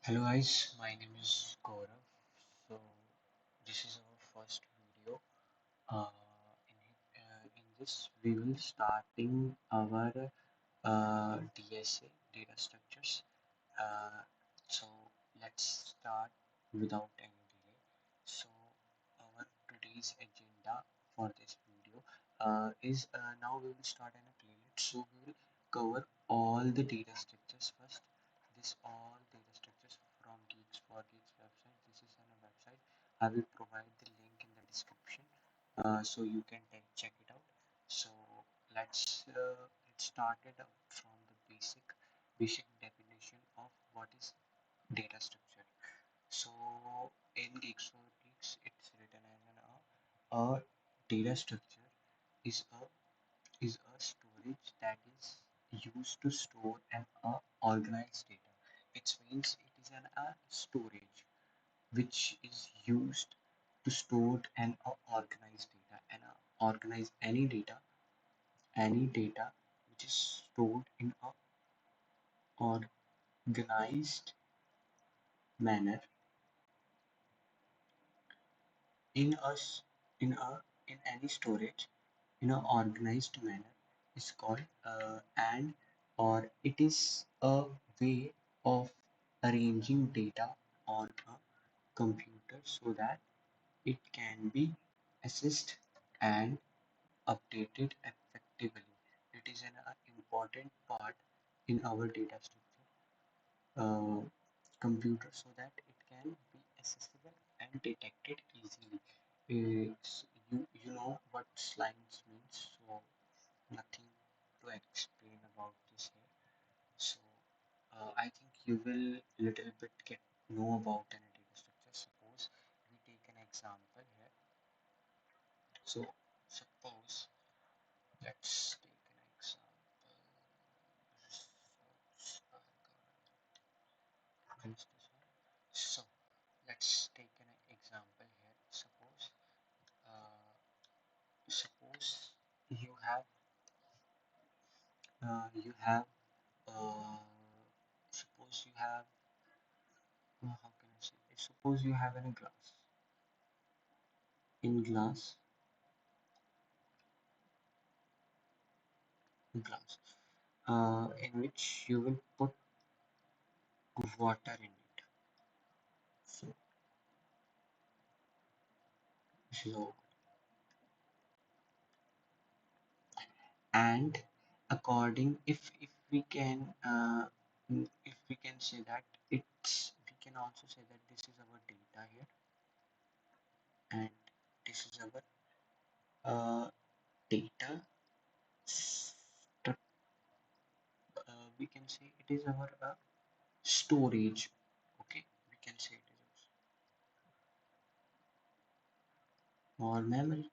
Hello guys, my name is Gaurav. So this is our first video. In this, we will starting our DSA data structures. Uh, so let's start without any delay. So our today's agenda for this video is now we will start in a playlist. So we will cover all the data structures first. This all data structures from Geeks for Geeks website. This is on a website. I will provide the link in the description so you can check it out. So let's start it up from the basic definition of what is data structure. So in Geeks for Geeks, it's written as a data structure is a storage that is used to store and organize data. It means it is a storage which is used to store and organize data and organize any data which is stored in a organized manner in us in a in any storage in an organized manner is called and or it is a way of arranging data on a computer so that it can be accessed and updated effectively. It is an important part in our data structure computer so that it can be accessible and detected easily. You know what slimes means, so nothing to explain about this here. So I think you will little bit get know about an data structure. Suppose we take an example here. So suppose let's take an example. Search So let's take an example here. Suppose you have you have uh, suppose you have how can I say it? Suppose you have in a glass in which you will put water in it. So so and according if we can if we can say that it's we can also say that this is our data here and this is our data we can say it is our storage. Okay, we can say it is or memory.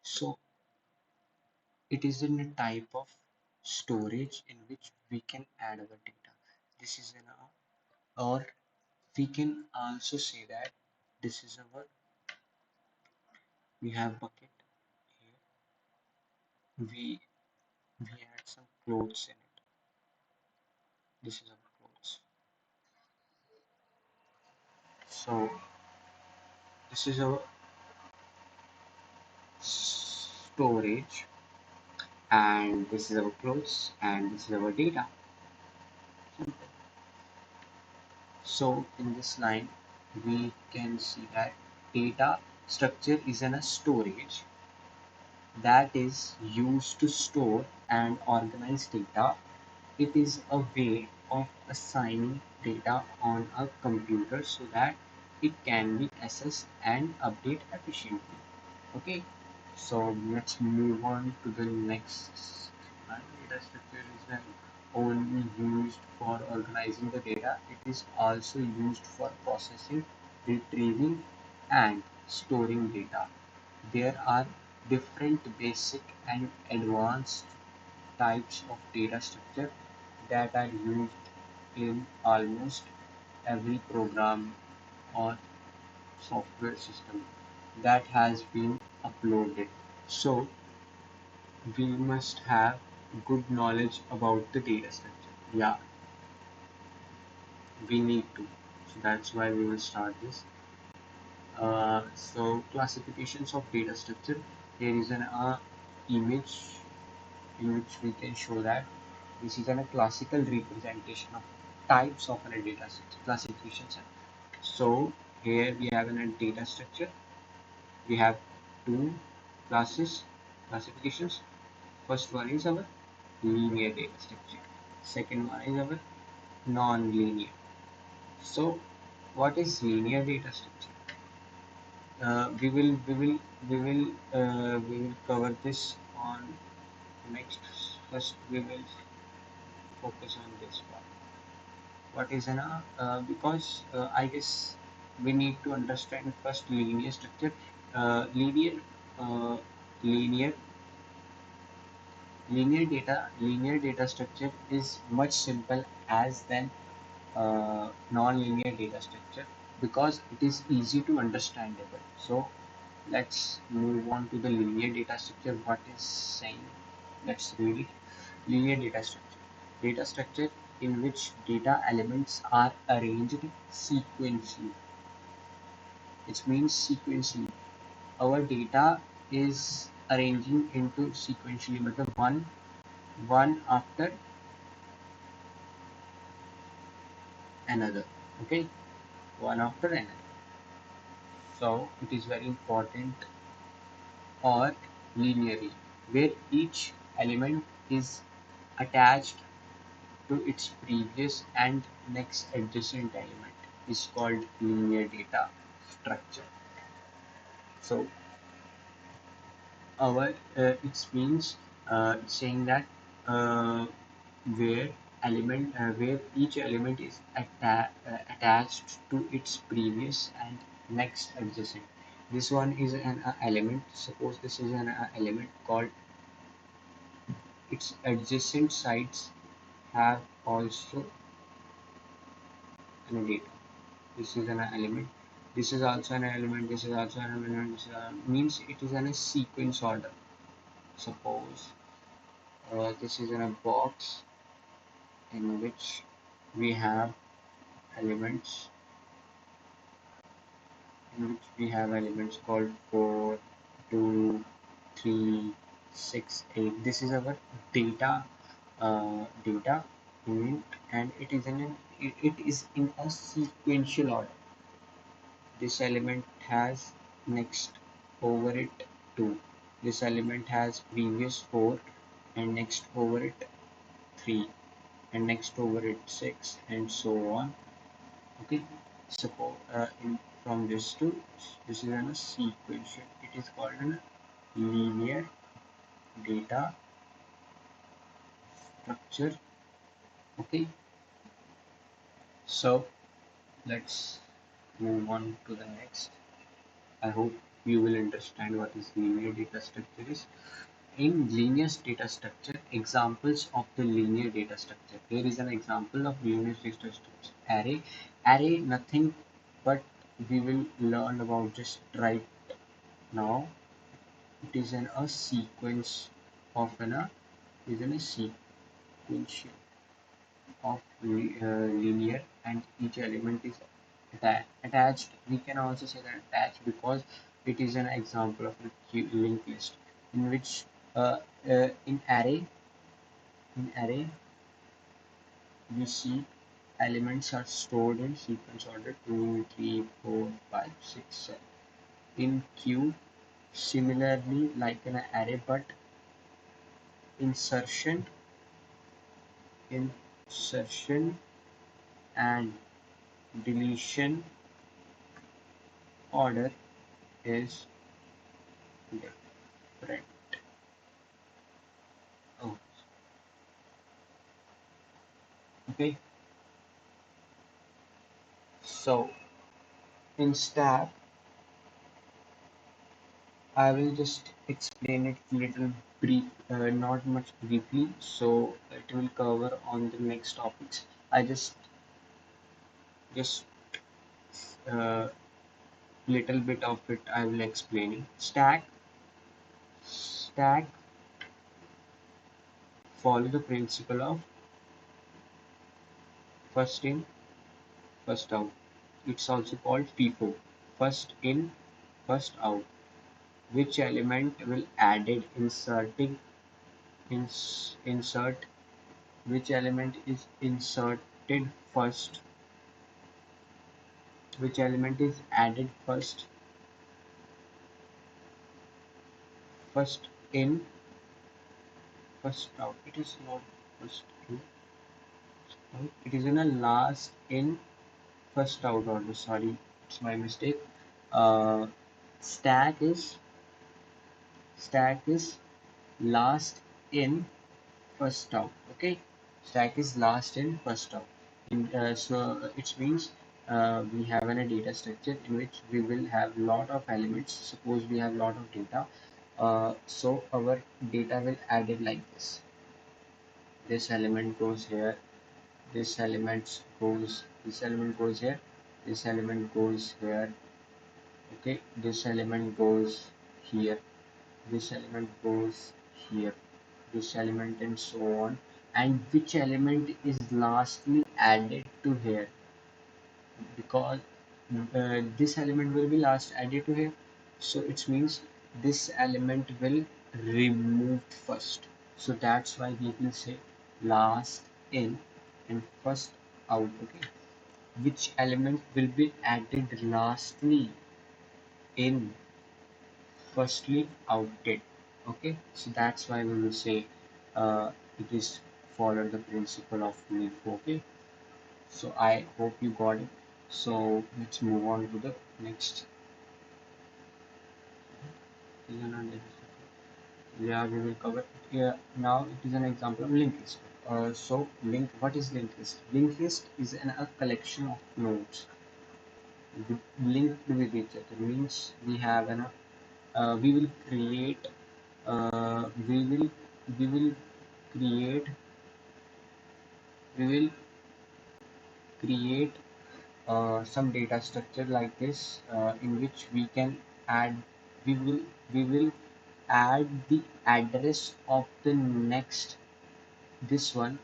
So it is in a type of storage in which we can add our data. This is an or we can also say that this is our we have bucket here. We add some clothes in it. This is our clothes. So this is our storage and this is our clothes and this is our data. So in this line we can see that data structure is in a storage that is used to store and organize data. It is a way of assigning data on a computer so that it can be accessed and updated efficiently. Okay, so let's move on to the next one. Data structure is not only used for organizing the data, it is also used for processing, retrieving, and storing data. There are different basic and advanced types of data structure that are used in almost every program or software system that has been uploaded. So we must have good knowledge about the data structure. Yeah, we need to. So that's why we will start this. So classifications of data structure. Here is an image in which we can show that this is a classical representation of types of a data structure classifications. So here we have a data structure. We have two classes classifications. First one is our linear data structure. Second one is our non-linear. So what is linear data structure? We will cover this on next. First we will focus on this part. What is an because I guess we need to understand first linear structure. Linear uh, linear linear data structure is much simple as than non-linear data structure because it is easy to understandable. So let's move on to the linear data structure. What is saying? Let's read it. Linear data structure. Data structure in which data elements are arranged sequentially. It means sequentially. Our data is arranging into sequentially, but one after another. Okay, one after another. So it is very important or linearly, where each element is attached to its previous and next adjacent element is called linear data structure. So our it means saying that uh, where where each element is attached to its previous and next adjacent. This one is an element. Suppose this is an element called its adjacent sides have also an data. This is an element. This is also an element. This is also an element. This is means it is in a sequence order. Suppose this is in a box in which we have elements called 4, 2, 3, 6, 8. This is our data unit, and it is in a sequential order. This element has next over it 2. This element has previous 4 and next over it 3 and next over it 6 and so on. Okay, suppose from this to this is a sequential. It is called a linear data structure. Okay, so let's move on to the next. I hope you will understand what is linear data structure is. In linear data structure, examples of the linear data structure. Here is an example of linear data structure. Array. Array nothing but we will learn about just right now. It is in a sequence of is in a sequential of linear, and each element is attached. We can also say that attached because it is an example of a linked list in which uh, in array we see elements are stored in sequence order 2, 3, 4, 5, 6, 7. In queue, similarly like an array, but insertion insertion and deletion order is different. Oh, okay. So in stack, I will just explain it little brief, not much briefly. So it will cover on the next topics. I just little bit of it I will explain it. Stack follow the principle of first in, first out. It's also called FIFO, first in, first out. Which element will added inserting insert which element is inserted first, which element is added first, first in, first out. It is not first in, out. It is in a last in, first out order. Sorry, it's my mistake. Uh, stack is stack is last in, first out. Okay, stack is last in, first out. So it means we have a data structure in which we will have lot of elements. Suppose we have lot of data. So our data will added like this. This element goes here. This element goes here. This element goes here. Okay, this element goes here. This element goes here, this element, and so on. And which element is lastly added to here, because this element will be last added to here, so it means this element will removed first. So that's why we will say last in and first out. Okay, which element will be added lastly in, firstly outed. Okay, so that's why we will say it is follow the principle of LIFO. Okay, so I hope you got it. So let's move on to the next. Yeah, we will cover. Yeah, now it is an example of linked list. So link, what is linked list? Linked list is a collection of nodes linked with each other. Means we have an we will create uh, we will we will create we will create some data structure like this, in which we can add we will we will add the address of the next, this one,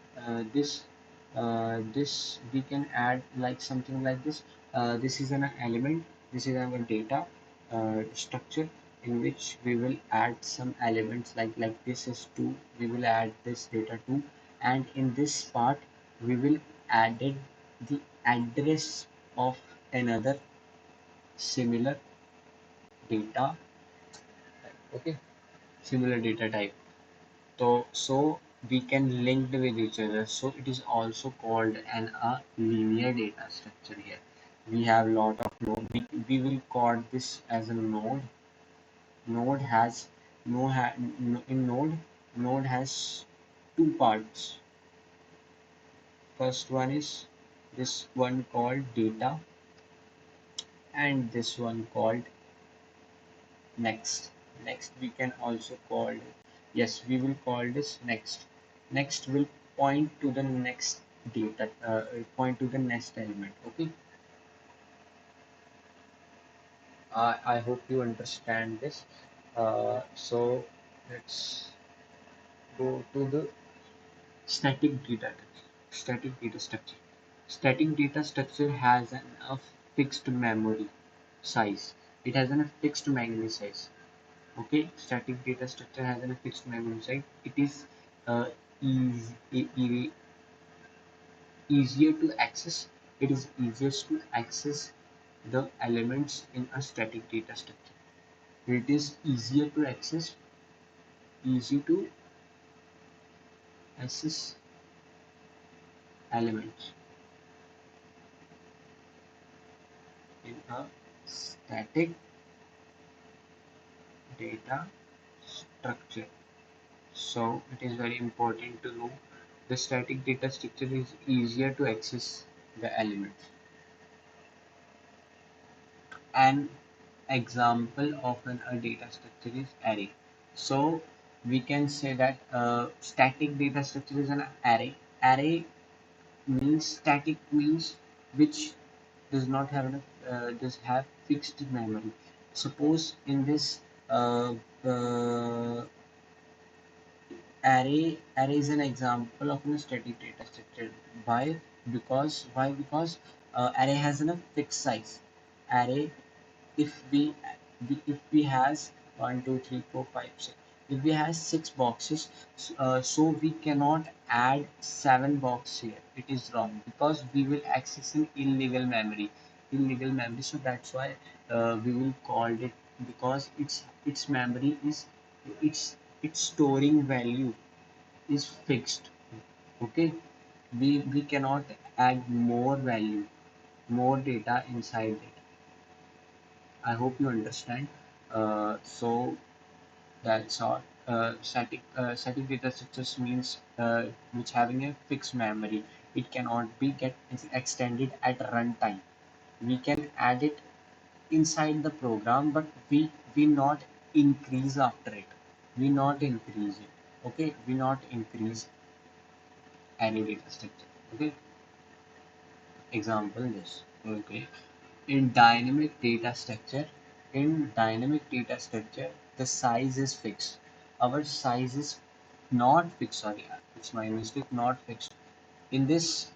this we can add like something like this. This is an element, this is our data structure, in which we will add some elements like this is 2, we will add this data 2, and in this part we will added the address of another similar data, okay, similar data type. So we can link with each other. So it is also called an a linear data structure here. We have lot of node. We will call this as a node. Node has no ha, no, in node has two parts. First one is this one called data, and this one called next. Next we can also call, yes, we will call this next. Next will point to the next data, point to the next element. Okay, I hope you understand this. So let's go to the static data static data structure. Static data structure has a fixed memory size. It has a fixed memory size. Okay, static data structure has a fixed memory size. It is uh, easy, easier to access. It is easiest to access the elements in a static data structure. It is easier to access, easy to access elements in a static data structure. So it is very important to know the static data structure is easier to access the elements. An example of a data structure is array. So we can say that static data structure is an array. Array means static means which does not have does have fixed memory. Suppose in this uh, uh, array is an example of a static data structure. Why? Because Array has a fixed size. Array, if if we has 1 2 3 4 5 6, if we has 6 boxes, so we cannot add 7 box here. It is wrong because we will access an illegal memory. So that's why we will call it, because its memory is, its its storing value is fixed. Okay, we cannot add more value, more data inside it. I hope you understand. So that's all. Static data structures means which having a fixed memory. It cannot be get extended at runtime. We can add it inside the program, but we not increase after it. We not increase it. Okay, we not increase any data structure. Okay, example this. Okay, in dynamic data structure, the size is fixed. Our size is not fixed. Sorry, it's my mistake. Not fixed. In this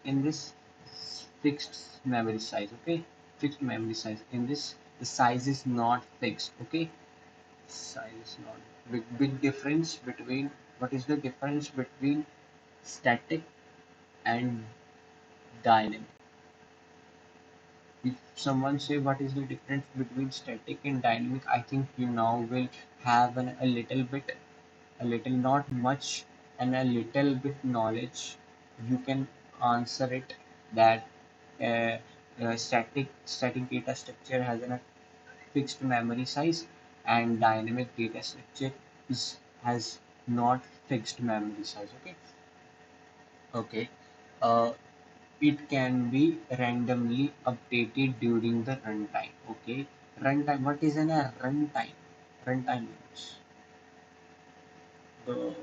fixed memory size. Okay, fixed memory size. In this, the size is not fixed. Okay, size is not. Big difference between, what is the difference between static and dynamic? If someone say what is the difference between static and dynamic, I think you now will have a little bit, a little, not much, and a little bit knowledge. You can answer it that static data structure has a fixed memory size, and dynamic data structure has not fixed memory size. Okay, okay. Uh, it can be randomly updated during the runtime. Okay, runtime. What is a runtime? Runtime means. So,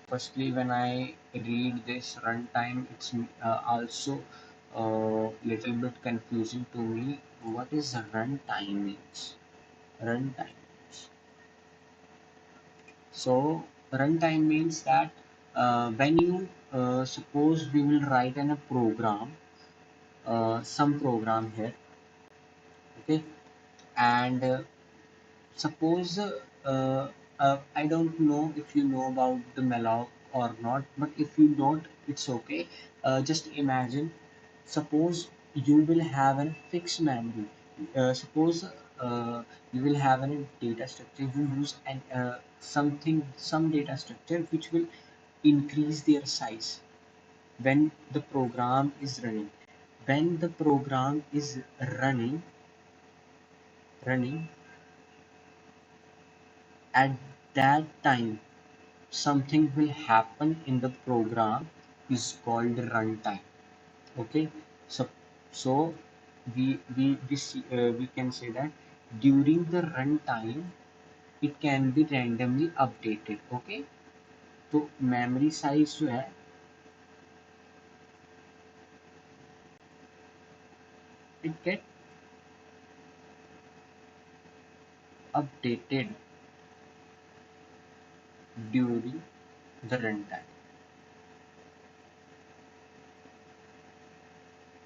firstly, when I read this runtime, it's also little bit confusing to me. What is runtime means? Runtime means. So, runtime means that when you suppose we will write in a program, some program here, okay, and suppose I don't know if you know about the malloc or not, but if you don't, it's okay. Just imagine, suppose you will have a fixed memory. Suppose you will have a data structure. You use some data structure which will increase their size when the program is running. When the program is running at that time, something will happen in the program is called runtime. Okay, so we can say that during the runtime it can be randomly updated. Okay, तो memory size जो है, it get updated during the runtime.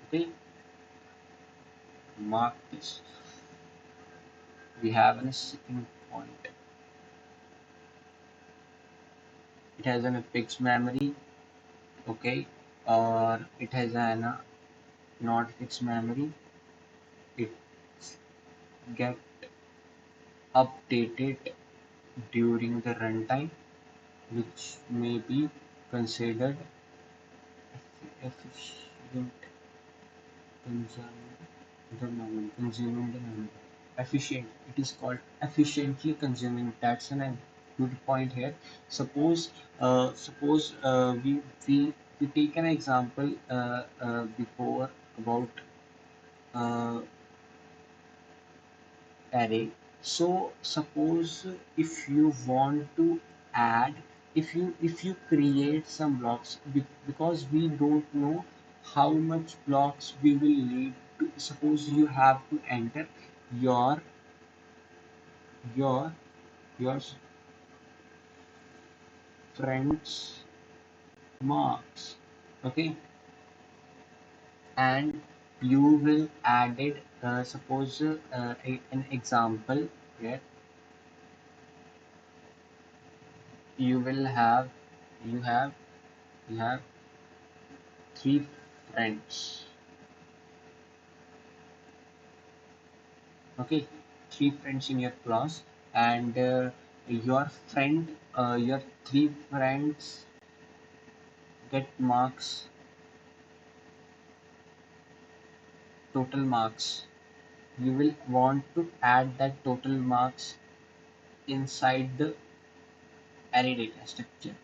Okay, mark this. We have a second point. It has a fixed memory. Okay, or it has an not fixed memory. It get updated during the runtime, which may be considered efficient consuming consuming the memory. Efficient. It is called efficiently consuming. That's a good point here. Suppose we take an example before about uh, array. So suppose if you want to add, if you create some blocks, because we don't know how much blocks we will need to, suppose you have to enter your your your friends marks. Okay, and you will add it, suppose an example where you will have you have you have three friends. Okay, three friends in your class, and your three friends get marks, total marks. You will want to add that total marks inside the array data structure.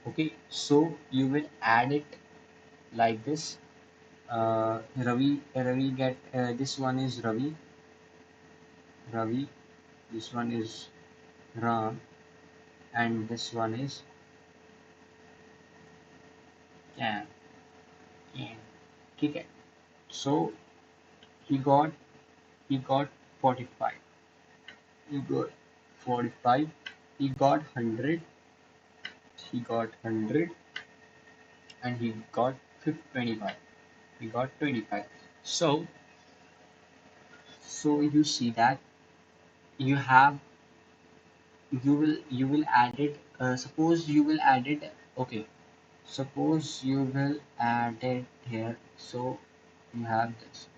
Okay, so you will add it like this. Ravi get this one is Ravi, this one is Ram, and this one is Can. Can. Okay. So he got he got 45. He got 45. He got 100. He got 100, and he got 25. He got 25. So you see that you have you will add it. Suppose you will add it. Okay. Suppose you will add it here. So you have this.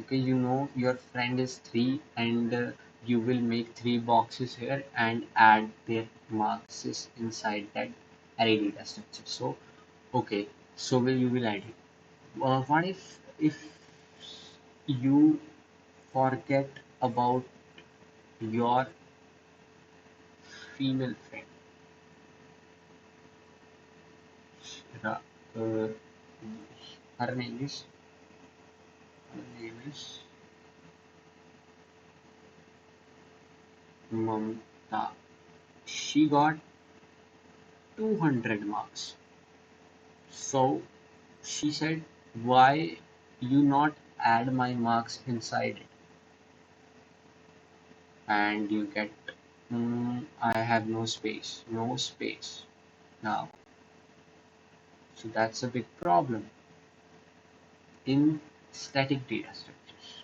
Okay, you know your friend is three, and you will make three boxes here and add their marks inside that array data structure. So okay, so you will add it. What if you forget about your female friend? Ra- Uh, her name is her name is Mamta. She got 200 marks. So she said, why you not add my marks inside it? And you get, I have no space, no space now. So that's a big problem in static data structures.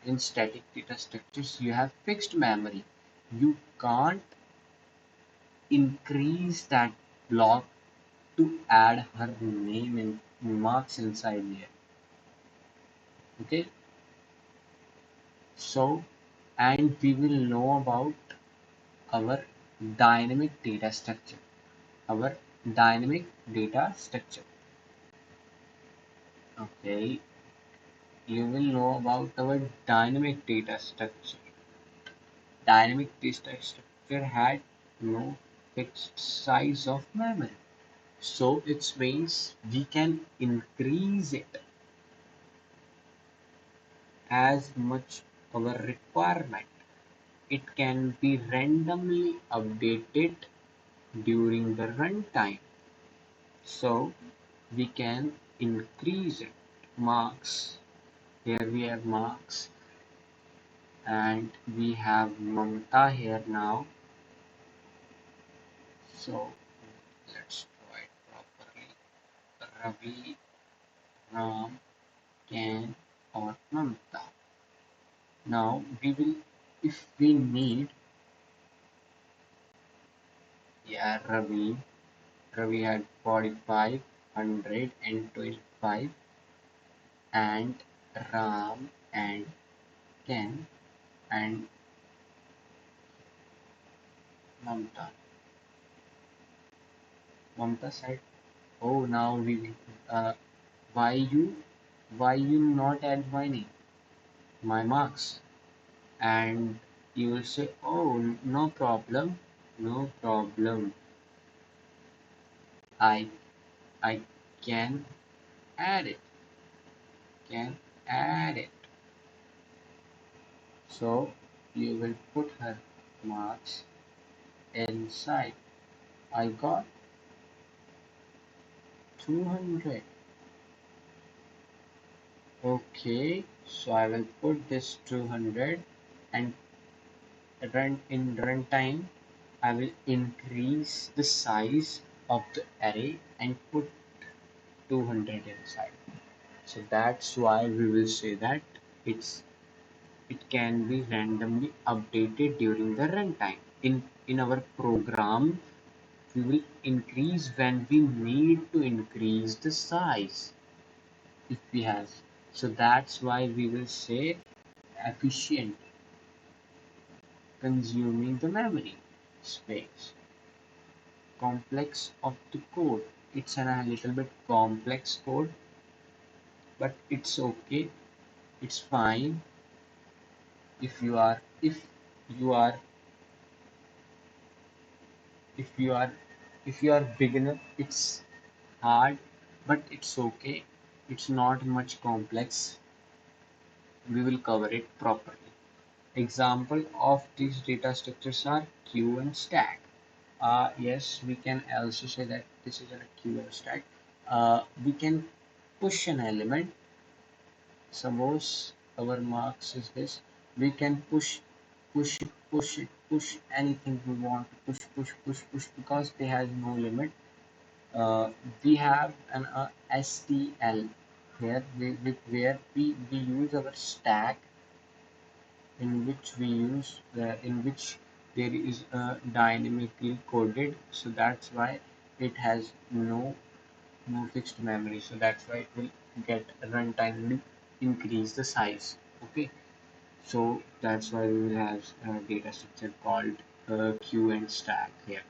In static data structures, you have fixed memory. You can't increase that block to add her name and marks inside there. Okay, so and we will know about our dynamic data structure. Our dynamic data structure. Okay, you will know about our dynamic data structure. Dynamic data structure had no fixed size of memory. So it means we can increase it as much our requirement. It can be randomly updated during the runtime. So we can increase it. Marks. Here we have marks, and we have Mamta here now. So let's draw it properly. Ravi, Ram, Can, or Mamta. Now we will, if we need, yeah, Ravi had 45, 100, and 25, and Ram and Ken and Mamta. Mamta said, "Oh, now why you, why you not add my name, my marks?" And you will say, "Oh, no problem, no problem. I, I can add it, can add it." So you will put her marks inside. I got 200. Okay, so I will put this 200, and run in runtime I will increase the size of the array and put 200 inside. So that's why we will say that it's it can be randomly updated during the runtime. In our program, we will increase when we need to increase the size if we have. So that's why we will say efficient consuming the memory space. Complex of the code. It's a little bit complex code, but it's okay. It's fine if you are if you are if you are beginner. It's hard, but it's okay. It's not much complex. We will cover it properly. Example of these data structures are queue and stack. Yes, we can also say that this is a queue and stack. We can push an element. Suppose our marks is this. We can push anything we want to push because they have no limit. We have an STL here where we use our stack in which there is a dynamically coded, so that's why it has no fixed memory, so that's why it will get runtime will increase the size. Okay, so that's why we will have a data structure called queue and stack here.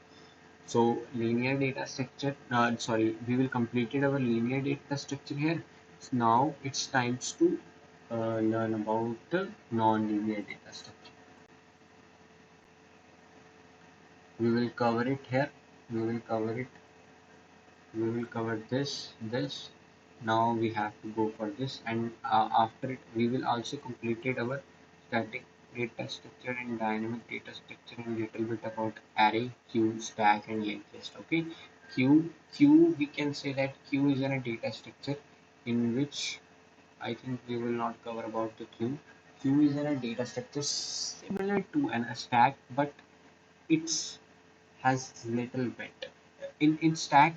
So linear data structure, sorry, we will completed our linear data structure here. So now it's time to learn about the non-linear data structure. We will cover it here. We will cover it. We will cover this. Now we have to go for this, and after it, we will also completed our static data structure and dynamic data structure and little bit about array, queue, stack, and linked list. Okay, queue. We can say that queue is in a data structure in which I think we will not cover about the queue. Queue is in a data structure similar to a stack, but it's has little bit. In stack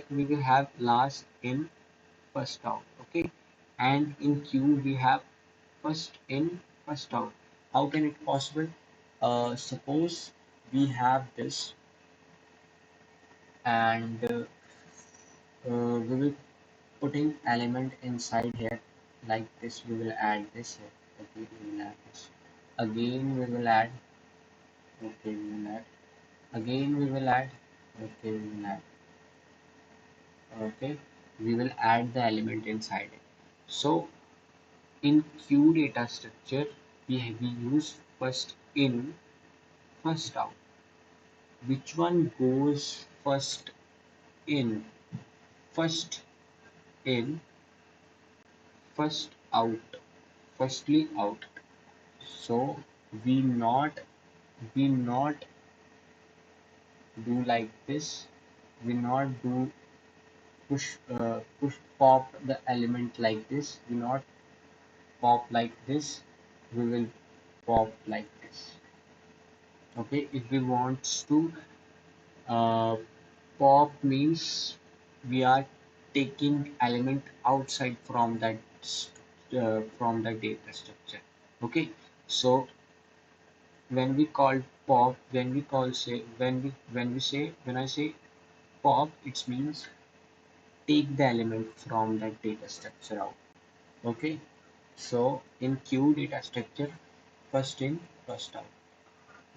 we will have last in first out. Okay, and in queue we have first in first out. How can it possible? Suppose we have this, and we will putting element inside here like this. We will add this here. Okay, we will add this again. We will add. Okay, we will add again. We will add. Okay, we will add. Okay, we will add the element inside it. So in queue data structure, we use first in first out. Which one goes in first in first out, firstly out. So we not we not do like this. We not do push pop the element like this. We not pop like this. We will pop like this. Okay, if we want to uh, pop means we are taking element outside from the data structure. Okay, so when we call pop, when I say pop, it means take the element from that data structure out. Okay, so in queue data structure, first in first out.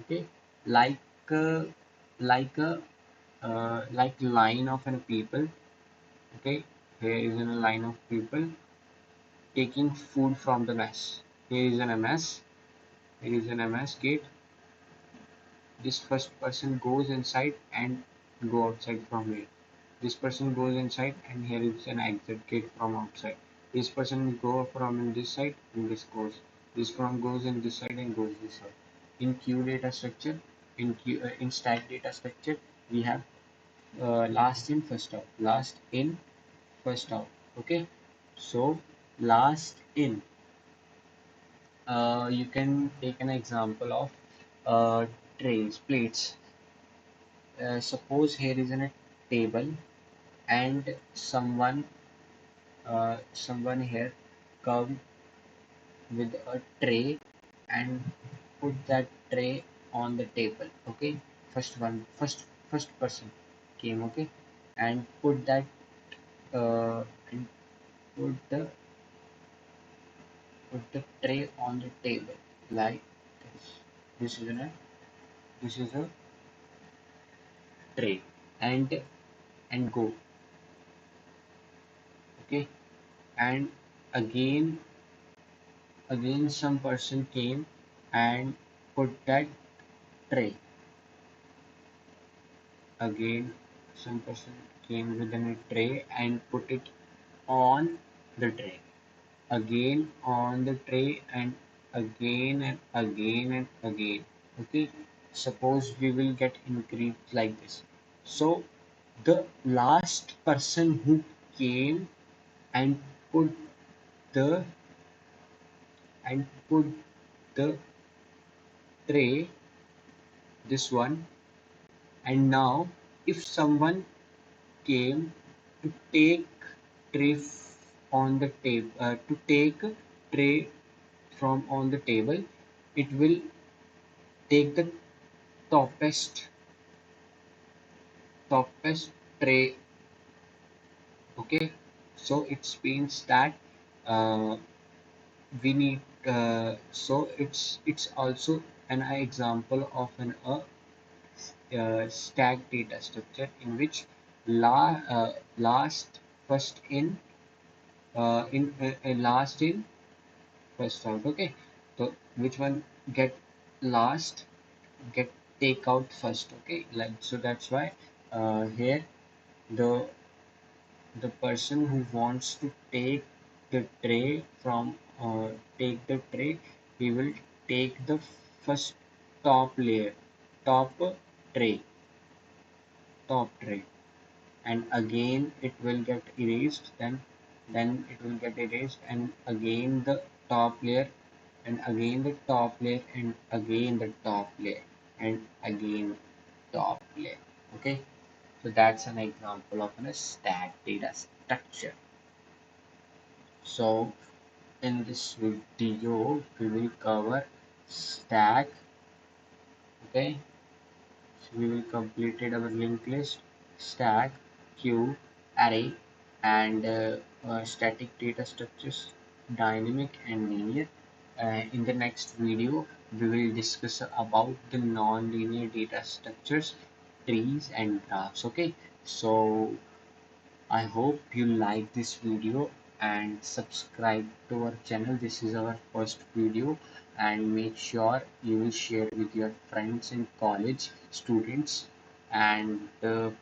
Okay, like uh, like a like line of an people. Okay, here is a line of people taking food from the mess. Here is an ms. Here is an ms gate. This first person goes inside and go outside from here. This person goes inside and here is an exit gate from outside. This person go from in this side and this goes. This one goes in this side and goes this side. In queue data structure, in stack data structure, we have last in first out. Last in first out. Okay, so last in. You can take an example of plates. Suppose here is a table and someone someone here come with a tray and put that tray on the table. Okay, first person came. Okay, and put that and put the tray on the table like this. This is a this is a tray and go. Okay, and again some person came and put that tray. Again some person came with a tray and put it on the tray. Again on the tray and again and again and again. Okay, suppose we will get increased like this. So the last person who came and put the put the tray, this one, and now if someone came to take tray on the table, to take tray from on the table, it will take the topest tray. Okay, so it means that uh, we need so it's also an example of an stack data structure in which last first in last in first out. Okay, so which one get last get take out first. Okay, like so that's why here the person who wants to take the tray from take the tray, he will take the first top layer, top tray, top tray, and again it will get erased. Then it will get erased, and again the top layer, and again the top layer, and again the top layer, and again top layer. Okay, so that's an example of a stack data structure. So in this video we will cover stack. Okay, so we will completed our linked list, stack, queue, array, and static data structures, dynamic and linear. In the next video we will discuss about the non-linear data structures, trees and graphs. Okay, so I hope you like this video and subscribe to our channel. This is our first video, and make sure you will share with your friends and college students, and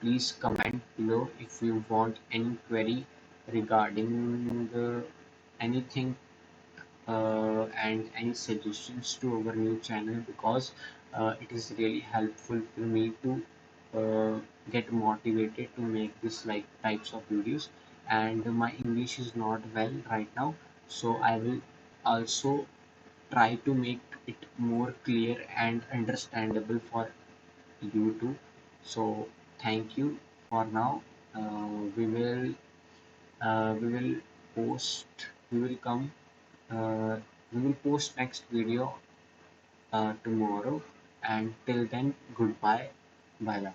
please comment below if you want any query regarding anything and any suggestions to our new channel, because it is really helpful for me to get motivated to make this like types of videos. And my English is not well right now, so I will also try to make it more clear and understandable for you too. So thank you for now. We will post we will come uh, we will post next video tomorrow, and till then, goodbye. Bye bye.